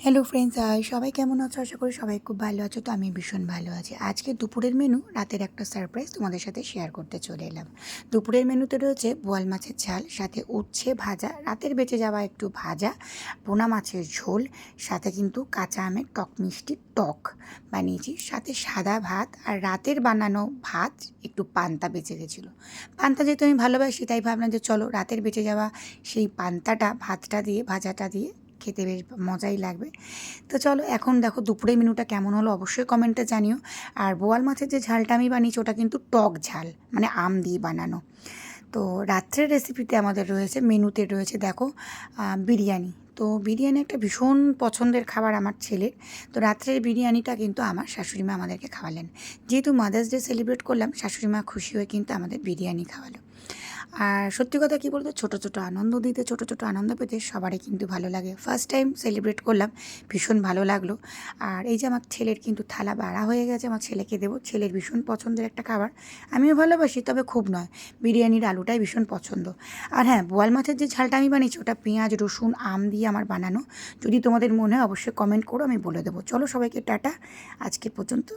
Hello friends, সবাই কেমন আছো? আশা করি সবাই খুব ভালো আছো। তো আমি ভীষণ ভালো আছি। আজকে দুপুরের মেনু, রাতের একটা সারপ্রাইজ তোমাদের সাথে শেয়ার করতে চলে এলাম। দুপুরের মেনুতে রয়েছে বোয়াল মাছের ঝাল, সাথে উচ্ছে ভাজা, রাতের বেঁচে যাওয়া একটু ভাজা, পোনা মাছের ঝোল, সাথে কিন্তু কাঁচা আমের টক মিষ্টি টক বানিয়েছি, সাথে সাদা ভাত, আর রাতের বানানো ভাত একটু পান্তা বেঁচে গেছিলো। পান্তা যেহেতু আমি ভালোবাসি, তাই ভাবলাম যে চলো রাতের বেঁচে যাওয়া সেই পান্তাটা ভাতটা দিয়ে, ভাজাটা দিয়ে খেতে বেশ মজাই লাগবে। তো চলো এখন দেখো দুপুরের মেনুটা কেমন হলো অবশ্যই কমেন্টে জানিও। আর বোয়াল মাছের যে ঝালটা আমি বানিয়েছি ওটা কিন্তু টক ঝাল, মানে আম দিয়ে বানানো। তো রাত্রের রেসিপিতে আমাদের রয়েছে, মেনুতে রয়েছে দেখো বিরিয়ানি। তো বিরিয়ানি একটা ভীষণ পছন্দের খাবার আমার ছেলের। তো রাত্রের বিরিয়ানিটা কিন্তু আমার শাশুড়ি মা আমাদেরকে খাওয়ালেন। যেহেতু মাদার্স ডে সেলিব্রেট করলাম, শাশুড়ি মা খুশি হয়ে কিন্তু আমাদের বিরিয়ানি খাওয়ালো। আর সত্যি কথা কী বলতো, ছোটো ছোটো আনন্দ দিতে, ছোটো ছোটো আনন্দ পেতে সবারই কিন্তু ভালো লাগে। ফার্স্ট টাইম সেলিব্রেট করলাম, ভীষণ ভালো লাগলো। আর এই যে আমার ছেলের কিন্তু থালা বাড়া হয়ে গেছে, আমার ছেলেকে দেবো। ছেলের ভীষণ পছন্দের একটা খাবার, আমিও ভালোবাসি, তবে খুব নয়। বিরিয়ানির আলুটাই ভীষণ পছন্দ। আর হ্যাঁ, বোয়াল মাছের যে ঝালটা আমি বানিয়েছি ওটা পেঁয়াজ রসুন আম দিয়ে আমার বানানো। যদি তোমাদের মনে হয় অবশ্যই কমেন্ট করো, আমি বলে দেবো। চলো সবাইকে টাটা, আজকে পর্যন্ত।